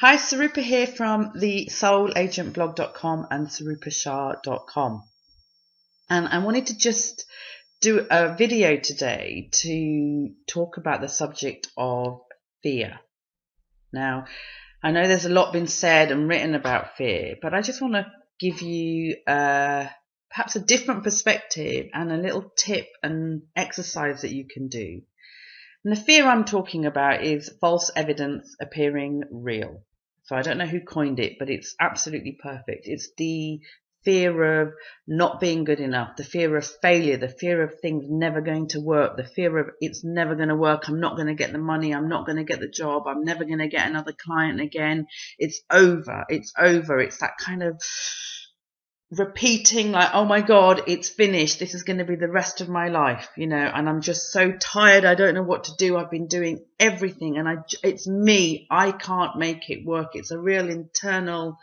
Hi, Sarupa here from the soulagentblog.com and sarupashah.com. And I wanted to just do a video today to talk about the subject of fear. Now, I know there's a lot been said and written about fear, but I just want to give you perhaps a different perspective and a little tip and exercise that you can do. And the fear I'm talking about is false evidence appearing real. So I don't know who coined it, but it's absolutely perfect. It's the fear of not being good enough, the fear of failure, the fear of things never going to work, the fear of it's never going to work, I'm not going to get the money, I'm not going to get the job, I'm never going to get another client again. It's over. It's over. It's that kind of repeating, like, oh my God, it's finished. This is going to be the rest of my life, and I'm just so tired. I don't know what to do. I've been doing everything and it's me. I can't make it work. It's a real internal,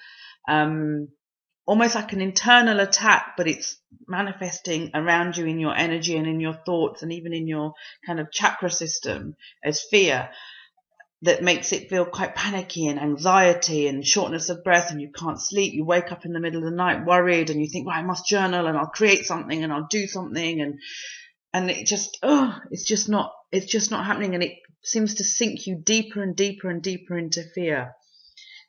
almost like an internal attack, but it's manifesting around you in your energy and in your thoughts and even in your kind of chakra system as fear. That makes it feel quite panicky and anxiety and shortness of breath, and you can't sleep. You wake up in the middle of the night worried and you think, well, I must journal and I'll create something and I'll do something, and it just, it's just not happening, and it seems to sink you deeper and deeper and deeper into fear.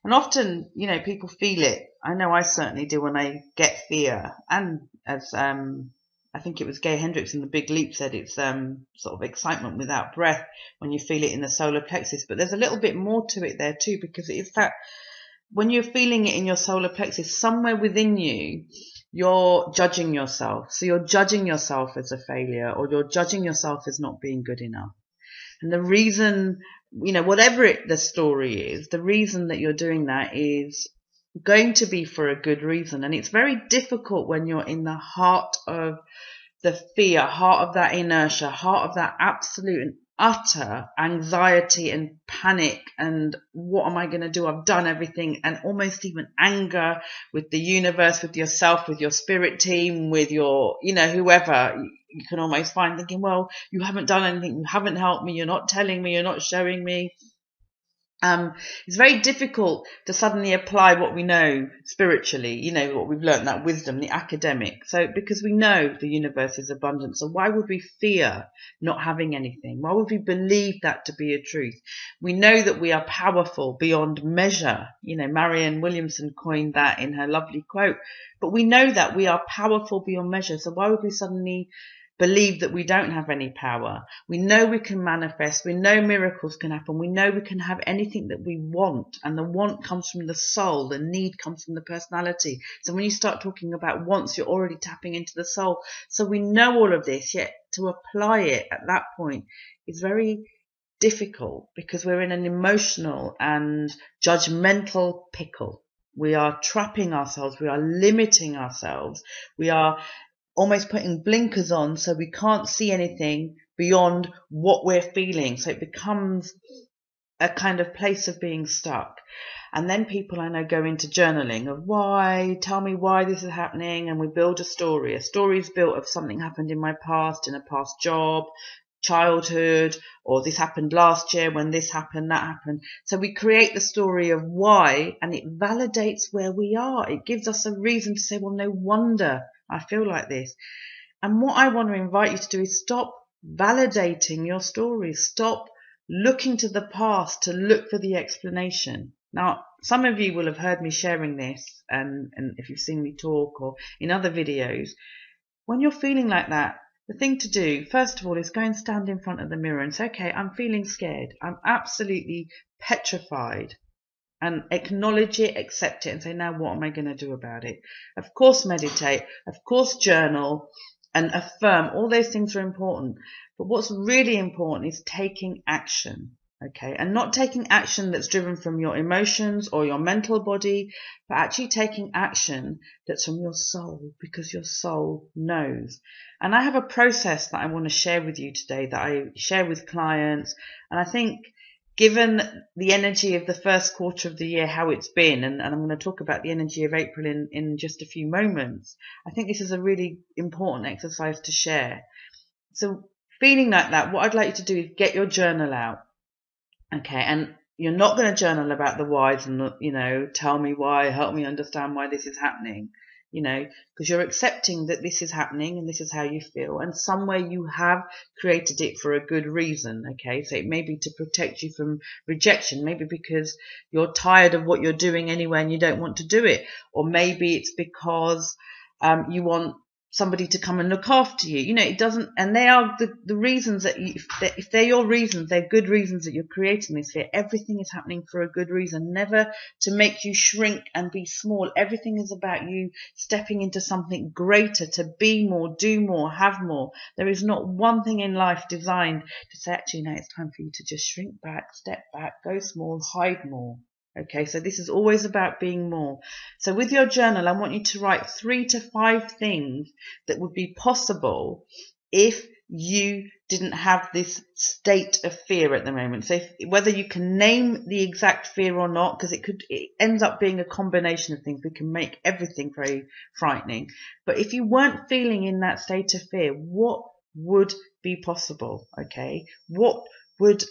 And often, people feel it. I know I certainly do when I get fear. And as I think it was Gay Hendricks in The Big Leap said, it's sort of excitement without breath when you feel it in the solar plexus. But there's a little bit more to it there too, because it's that when you're feeling it in your solar plexus, somewhere within you, you're judging yourself. So you're judging yourself as a failure, or you're judging yourself as not being good enough. And the reason, whatever the story is, the reason that you're doing that is going to be for a good reason. And it's very difficult when you're in the heart of the fear, heart of that inertia, heart of that absolute and utter anxiety and panic and what am I going to do? I've done everything, and almost even anger with the universe, with yourself, with your spirit team, with your, whoever. You can almost find thinking, well, you haven't done anything, you haven't helped me, you're not telling me, you're not showing me. It's very difficult to suddenly apply what we know spiritually, what we've learned, that wisdom, the academic. So because we know the universe is abundant, so why would we fear not having anything? Why would we believe that to be a truth? We know that we are powerful beyond measure. Marianne Williamson coined that in her lovely quote. But we know that we are powerful beyond measure. So why would we suddenly believe that we don't have any power? We know we can manifest. We know miracles can happen. We know we can have anything that we want. And the want comes from the soul. The need comes from the personality. So when you start talking about wants, you're already tapping into the soul. So we know all of this, yet to apply it at that point is very difficult because we're in an emotional and judgmental pickle. We are trapping ourselves. We are limiting ourselves. We are almost putting blinkers on so we can't see anything beyond what we're feeling. So it becomes a kind of place of being stuck. And then people I know go into journaling of why, tell me why this is happening, and we build a story. A story is built of something happened in my past, in a past job, childhood, or this happened last year when this happened, that happened. So we create the story of why, and it validates where we are. It gives us a reason to say, well, no wonder I feel like this. And what I want to invite you to do is stop validating your stories. Stop looking to the past to look for the explanation. Now, some of you will have heard me sharing this, and if you've seen me talk or in other videos, when you're feeling like that, the thing to do, first of all, is go and stand in front of the mirror and say, okay, I'm feeling scared. I'm absolutely petrified. And acknowledge it, accept it, and say, now what am I going to do about it? Of course, meditate. Of course, journal and affirm. All those things are important. But what's really important is taking action. Okay, and not taking action that's driven from your emotions or your mental body, but actually taking action that's from your soul, because your soul knows. And I have a process that I want to share with you today that I share with clients. And I think given the energy of the first quarter of the year, how it's been, and I'm going to talk about the energy of April in just a few moments, I think this is a really important exercise to share. So feeling like that, what I'd like you to do is get your journal out. Okay, and You're not going to journal about the whys and, tell me why, help me understand why this is happening, because you're accepting that this is happening and this is how you feel. And somewhere you have created it for a good reason, okay? So it may be to protect you from rejection, maybe because you're tired of what you're doing anyway and you don't want to do it. Or maybe it's because you want somebody to come and look after you. It doesn't, and they are the reasons that if they're your reasons, they're good reasons that you're creating this fear. Everything is happening for a good reason, never to make you shrink and be small. Everything is about you stepping into something greater, to be more, do more, have more. There is not one thing in life designed to say, actually, no, it's time for you to just shrink back, step back, go small, hide more. Okay, so this is always about being more. So with your journal, I want you to write 3 to 5 things that would be possible if you didn't have this state of fear at the moment. So whether you can name the exact fear or not, because it ends up being a combination of things. We can make everything very frightening. But if you weren't feeling in that state of fear, what would be possible? Okay, what would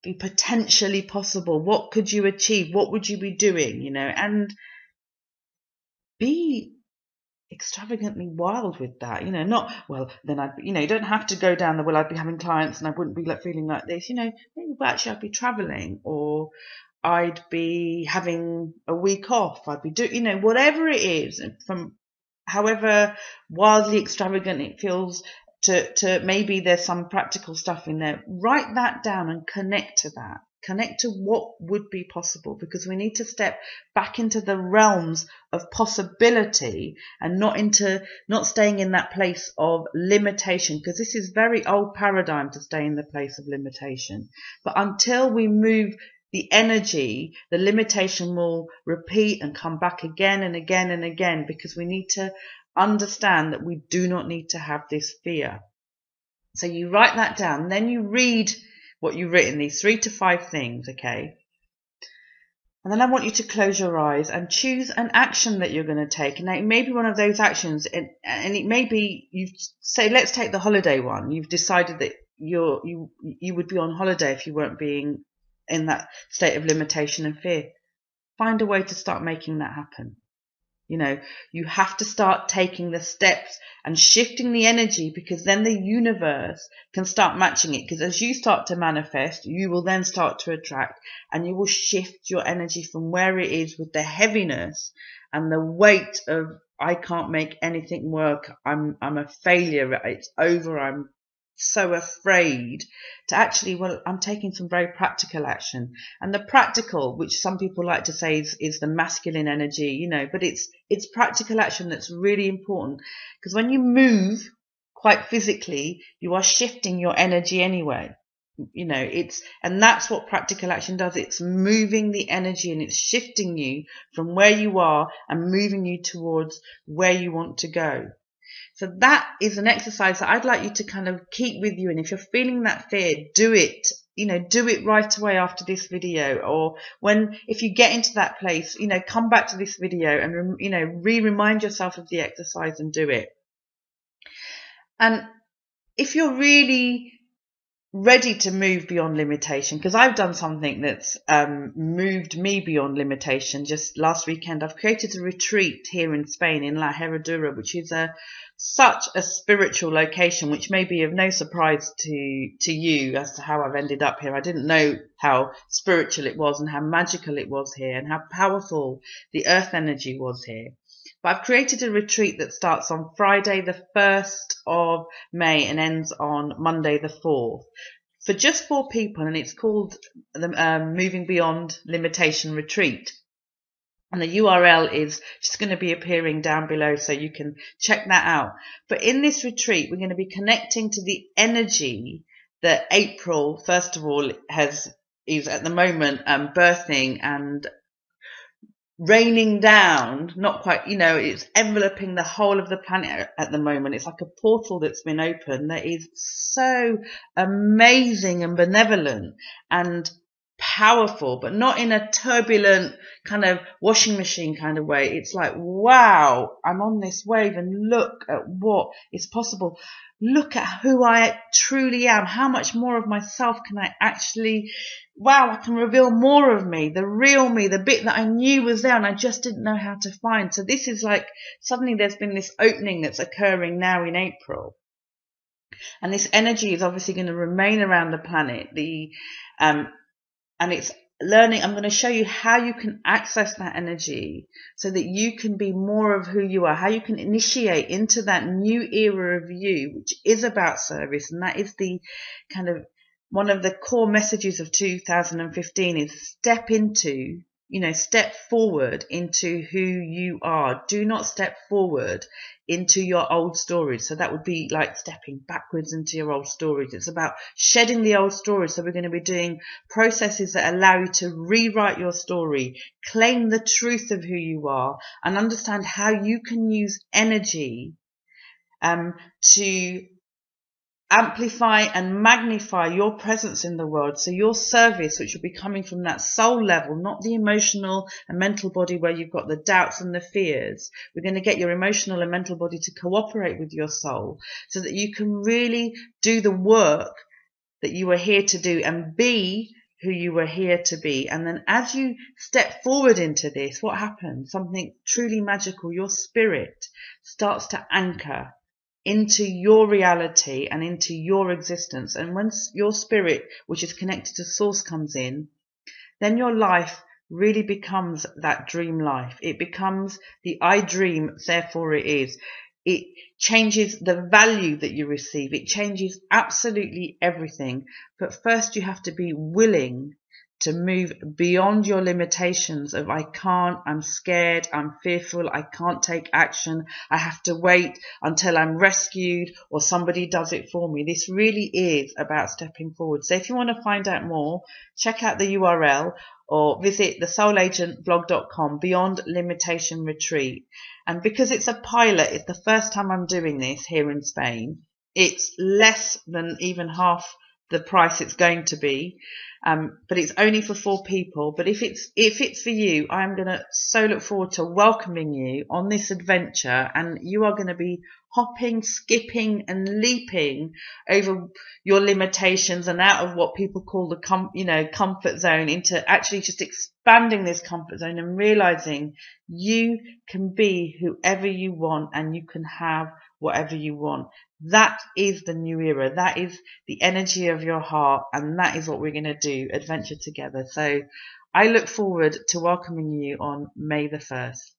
be potentially possible? What could you achieve? What would you be doing? And be extravagantly wild with that. Not, well, then you don't have to go down the, well, I'd be having clients and I wouldn't be feeling like this. Maybe, well, actually I'd be traveling, or I'd be having a week off. I'd be doing, whatever it is, from however wildly extravagant it feels, to maybe there's some practical stuff in there. Write that down and connect to that. Connect to what would be possible, because we need to step back into the realms of possibility and not staying in that place of limitation, because this is very old paradigm to stay in the place of limitation. But until we move the energy, the limitation will repeat and come back again and again and again, because we need to understand that we do not need to have this fear. So you write that down, then you read what you've written, these 3 to 5 things, okay? And then I want you to close your eyes and choose an action that you're going to take. Now, it may be one of those actions, and it may be, you say, let's take the holiday one. You've decided that you would be on holiday if you weren't being in that state of limitation and fear. Find a way to start making that happen. You have to start taking the steps and shifting the energy, because then the universe can start matching it. Because as you start to manifest, you will then start to attract, and you will shift your energy from where it is with the heaviness and the weight of, I can't make anything work, I'm a failure, it's over, I'm so afraid, to actually, well, I'm taking some very practical action. And the practical, which some people like to say is the masculine energy, but it's practical action that's really important, because when you move quite physically, you are shifting your energy anyway. And that's what practical action does. It's moving the energy, and it's shifting you from where you are and moving you towards where you want to go. So that is an exercise that I'd like you to kind of keep with you. And if you're feeling that fear, do it. Do it right away after this video, or if you get into that place, come back to this video and, remind yourself of the exercise and do it. And if you're really ready to move beyond limitation, because I've done something that's moved me beyond limitation. Just last weekend, I've created a retreat here in Spain, in La Herradura, which is such a spiritual location, which may be of no surprise to you as to how I've ended up here. I didn't know how spiritual it was and how magical it was here and how powerful the earth energy was here. But I've created a retreat that starts on Friday the 1st of May and ends on Monday the 4th for just 4 people, and it's called the Moving Beyond Limitation Retreat. And the URL is just going to be appearing down below, so you can check that out. But in this retreat, we're going to be connecting to the energy that April, first of all, is at the moment birthing and raining down, not quite, it's enveloping the whole of the planet at the moment. It's like a portal that's been opened that is so amazing and benevolent, and powerful, but not in a turbulent kind of washing machine kind of way. It's like, wow, I'm on this wave and look at what is possible. Look at who I truly am. How much more of myself can I actually, wow, I can reveal more of me, the real me, the bit that I knew was there and I just didn't know how to find. So this is like, suddenly there's been this opening that's occurring now in April. And this energy is obviously going to remain around the planet. And it's learning. I'm going to show you how you can access that energy so that you can be more of who you are, how you can initiate into that new era of you, which is about service. And that is the kind of one of the core messages of 2015 is step forward into who you are. Do not step forward into your old stories. So that would be like stepping backwards into your old stories. It's about shedding the old stories. So we're going to be doing processes that allow you to rewrite your story, claim the truth of who you are, and understand how you can use energy to amplify and magnify your presence in the world. So your service, which will be coming from that soul level, not the emotional and mental body where you've got the doubts and the fears. We're going to get your emotional and mental body to cooperate with your soul so that you can really do the work that you were here to do and be who you were here to be. And then as you step forward into this, what happens? Something truly magical. Your spirit starts to anchor into your reality and into your existence. And once your spirit, which is connected to source, comes in, then your life really becomes that dream life. It becomes the I dream, therefore it is. It changes the value that you receive. It changes absolutely everything. But first you have to be willing to move beyond your limitations of I can't, I'm scared, I'm fearful, I can't take action, I have to wait until I'm rescued or somebody does it for me. This really is about stepping forward. So if you want to find out more, check out the URL or visit thesoulagentblog.com Beyond Limitation Retreat. And because it's a pilot, it's the first time I'm doing this here in Spain. It's less than even half the price it's going to be. But it's only for 4 people. But if it's for you, I'm going to so look forward to welcoming you on this adventure, and you are going to be hopping, skipping and leaping over your limitations and out of what people call the comfort zone into actually just expanding this comfort zone and realizing you can be whoever you want and you can have whatever you want. That is the new era. That is the energy of your heart. And that is what we're going to do, adventure together. So I look forward to welcoming you on May the 1st.